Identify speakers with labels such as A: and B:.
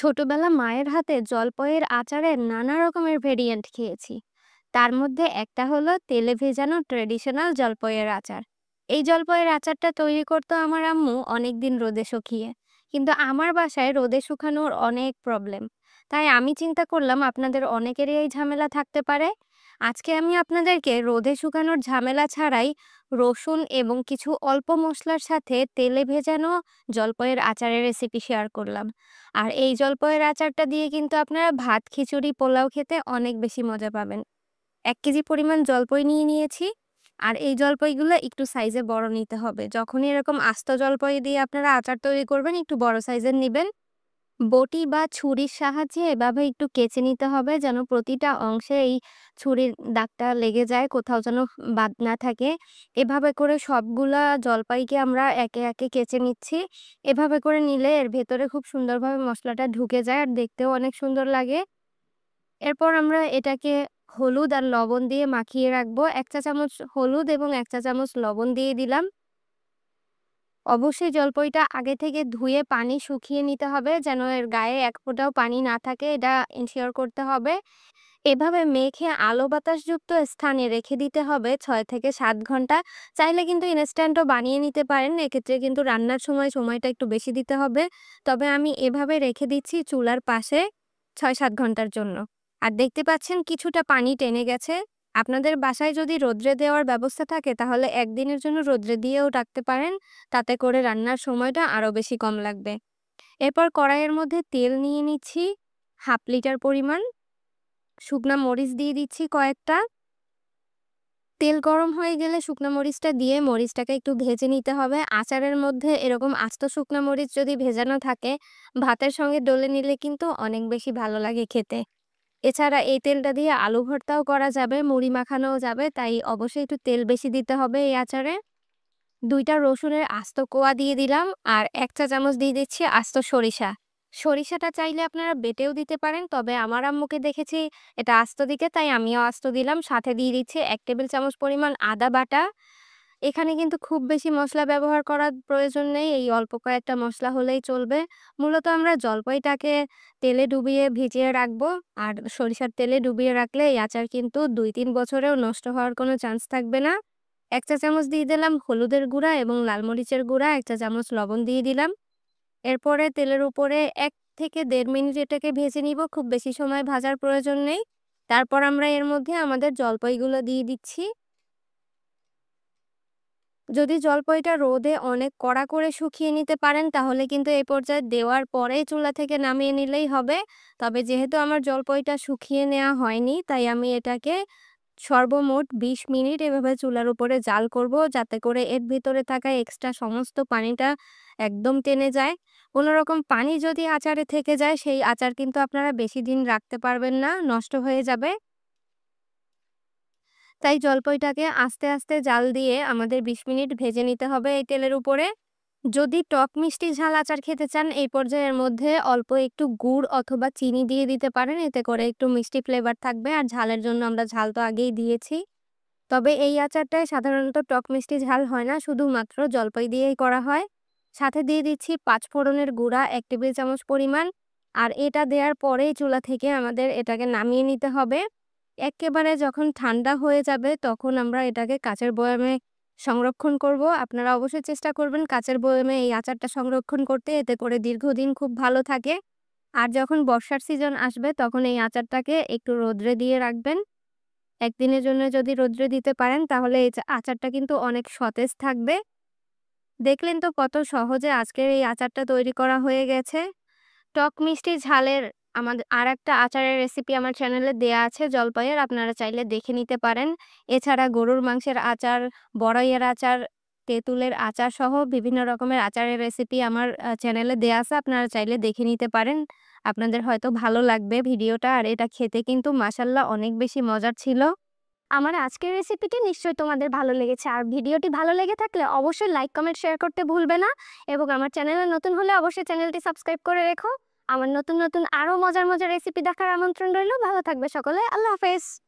A: ছোটবেলা মায়ের হাতে জলপইয়ের আচারের নানা রকমের ভেরিয়েন্ট খেয়েছি। তার মধ্যে একটা হলো তেলে ভেজানো ট্রেডিশনাল জলপইয়ের আচার। এই জলপইয়ের আচারটা তৈরি করতো আমার আম্মু অনেকদিন রোদে শুকিয়ে, কিন্তু আমার বাসায় রোদে শুকানোর অনেক প্রবলেম। তাই আমি চিন্তা করলাম আপনাদের অনেকেরই এই ঝামেলা থাকতে পারে। আজকে আমি আপনাদেরকে রোদে শুকানোর ঝামেলা ছাড়াই রসুন এবং কিছু অল্প মশলার সাথে তেলে ভেজানো জলপইয়ের আচারের রেসিপি শেয়ার করলাম। আর এই জলপইয়ের আচারটা দিয়ে কিন্তু আপনারা ভাত, খিচুড়ি, পোলাও খেতে অনেক বেশি মজা পাবেন। ১ কেজি পরিমাণ জলপই নিয়ে নিয়েছি। আর এই জলপইগুলো একটু সাইজে বড় নিতে হবে। যখনই এরকম আস্ত জলপই দিয়ে আপনারা আচার তৈরি করবেন, একটু বড় সাইজের নিবেন। বটি বা ছুরির সাহায্যে এভাবে একটু কেচে নিতে হবে, যেন প্রতিটা অংশে এই ছুরির দাগটা লেগে যায়, কোথাও যেন বাদ না থাকে। এভাবে করে সবগুলা জলপাইকে আমরা একে একে কেচে নিচ্ছি। এভাবে করে নিলে এর ভেতরে খুব সুন্দরভাবে মশলাটা ঢুকে যায় আর দেখতেও অনেক সুন্দর লাগে। এরপর আমরা এটাকে হলুদ আর লবণ দিয়ে মাখিয়ে রাখবো। ১ চা চামচ হলুদ এবং ১ চা চামচ লবণ দিয়ে দিলাম। অবশ্যই জলপইটা আগে থেকে ধুয়ে পানি শুকিয়ে নিতে হবে, যেন এর গায়ে এক ফোঁটাও পানি না থাকে, এটা এনশিওর করতে হবে। এভাবে মেখে আলো বাতাসযুক্ত স্থানে রেখে দিতে হবে ৬ থেকে ৭ ঘন্টা। চাইলে কিন্তু ইনস্ট্যান্টও বানিয়ে নিতে পারেন। এক্ষেত্রে কিন্তু রান্নার সময়টা একটু বেশি দিতে হবে। তবে আমি এভাবে রেখে দিচ্ছি চুলার পাশে ৬-৭ ঘন্টার জন্য। আর দেখতে পাচ্ছেন কিছুটা পানি টেনে গেছে। আপনাদের বাসায় যদি রোদ্রে দেওয়ার ব্যবস্থা থাকে তাহলে একদিনের জন্য রোদ্রে দিয়েও রাখতে পারেন। তাতে করে রান্নার সময়টা আরো বেশি কম লাগবে। এরপর কড়াইয়ের মধ্যে তেল নিয়ে নিচ্ছি 1/2 লিটার পরিমাণ। শুকনা মরিচ দিয়ে দিচ্ছি কয়েকটা। তেল গরম হয়ে গেলে শুকনা মরিচটা দিয়ে মরিচটাকে একটু ভেজে নিতে হবে। আচারের মধ্যে এরকম আস্ত শুকনা মরিচ যদি ভেজানো থাকে, ভাতের সঙ্গে ডলে নিলে কিন্তু অনেক বেশি ভালো লাগে খেতে। এছাড়া এই তেলটা দিয়ে আলু ভর্তাও করা যাবে, মুড়ি মাখানোও যাবে। তাই অবশ্যই একটু তেল বেশি দিতে হবে এই আচারে। ২ টা রসুনের আস্ত কোয়া দিয়ে দিলাম আর ১ চা চামচ দিয়ে দিচ্ছি আস্ত সরিষা। সরিষাটা চাইলে আপনারা বেটেও দিতে পারেন, তবে আমার আম্মুকে দেখেছি এটা আস্ত দিতে, তাই আমিও আস্ত দিলাম। সাথে দিয়ে দিচ্ছি ১ টেবিল চামচ পরিমাণ আদা বাটা। এখানে কিন্তু খুব বেশি মসলা ব্যবহার করার প্রয়োজন নেই, এই অল্প কয়েকটা মসলা হলেই চলবে। মূলত আমরা জলপাইটাকে তেলে ডুবিয়ে ভিজিয়ে রাখবো, আর সরিষার তেলে ডুবিয়ে রাখলে এই আচার কিন্তু ২-৩ বছরেও নষ্ট হওয়ার কোনো চান্স থাকবে না। ১ চা চামচ দিয়ে দিলাম হলুদের গুঁড়া এবং লাল মরিচের গুঁড়া, ১ চা চামচ লবণ দিয়ে দিলাম। এরপরে তেলের উপরে ১ থেকে ১.৫ মিনিট এটাকে ভেজে নিব, খুব বেশি সময় ভাজার প্রয়োজন নেই। তারপর আমরা এর মধ্যে আমাদের জলপাইগুলো দিয়ে দিচ্ছি। যদি জলপাইটা রোদে অনেক কড়া করে শুকিয়ে নিতে পারেন তাহলে কিন্তু এই পর্যায়ে দেওয়ার পরেই চুলা থেকে নামিয়ে নিলেই হবে। তবে যেহেতু আমার জলপাইটা শুকিয়ে নেওয়া হয়নি, তাই আমি এটাকে সর্বমোট ২০ মিনিট এভাবে চুলার উপরে জাল করব, যাতে করে এর ভিতরে থাকা এক্সট্রা সমস্ত পানিটা একদম টেনে যায়। কোনো রকম পানি যদি আচারে থেকে যায়, সেই আচার কিন্তু আপনারা বেশি দিন রাখতে পারবেন না, নষ্ট হয়ে যাবে। তাই জলপাইটাকে আস্তে আস্তে জাল দিয়ে আমাদের ২০ মিনিট ভেজে নিতে হবে এই তেলের উপরে। যদি টক মিষ্টি ঝাল আচার খেতে চান, এই পর্যায়ের মধ্যে অল্প একটু গুড় অথবা চিনি দিয়ে দিতে পারেন, এতে করে একটু মিষ্টি ফ্লেভার থাকবে। আর ঝালের জন্য আমরা ঝাল তো আগেই দিয়েছি। তবে এই আচারটায় সাধারণত টক মিষ্টি ঝাল হয় না, শুধুমাত্র জলপাই দিয়েই করা হয়। সাথে দিয়ে দিচ্ছি ৫ ফোড়নের গুঁড়া ১ টেবিল চামচ পরিমাণ। আর এটা দেওয়ার পরেই চুলা থেকে আমাদের এটাকে নামিয়ে নিতে হবে। এক্কেবারে যখন ঠান্ডা হয়ে যাবে তখন আমরা এটাকে কাঁচের বয়ামে সংরক্ষণ করব। আপনারা অবশ্যই চেষ্টা করবেন কাঁচের বয়ামে এই আচারটা সংরক্ষণ করতে, এতে করে দীর্ঘদিন খুব ভালো থাকে। আর যখন বর্ষার সিজন আসবে তখন এই আচারটাকে একটু রোদ্রে দিয়ে রাখবেন। একদিনের জন্য যদি রোদ্রে দিতে পারেন তাহলে এই আচারটা কিন্তু অনেক সতেজ থাকবে। দেখলেন তো কত সহজে আজকের এই আচারটা তৈরি করা হয়ে গেছে। টক মিষ্টি ঝালের আমাদের আরেকটা আচারের রেসিপি আমার চ্যানেলে দেয়া আছে জলপাইয়ের, আপনারা চাইলে দেখে নিতে পারেন। এছাড়া গরুর মাংসের আচার, বড়ইয়ের আচার, তেঁতুলের আচার সহ বিভিন্ন রকমের আচারের রেসিপি আমার চ্যানেলে দেয়া আছে। আপনারা চাইলে দেখে নিতে পারেন। আপনাদের হয়তো ভালো লাগবে ভিডিওটা। আর এটা খেতে কিন্তু মাশাআল্লাহ অনেক বেশি মজার ছিল। আমার আজকের রেসিপিটি নিশ্চয়ই তোমাদের ভালো লেগেছে। আর ভিডিওটি ভালো লেগে থাকলে অবশ্যই লাইক, কমেন্ট, শেয়ার করতে ভুলবে না। এবং আমার চ্যানেলে নতুন হলে অবশ্যই চ্যানেলটি সাবস্ক্রাইব করে রেখো। আমার নতুন আরো মজার রেসিপি দেখার আমন্ত্রণ রইলো। ভালো থাকবে সকলে। আল্লাহ হাফেজ।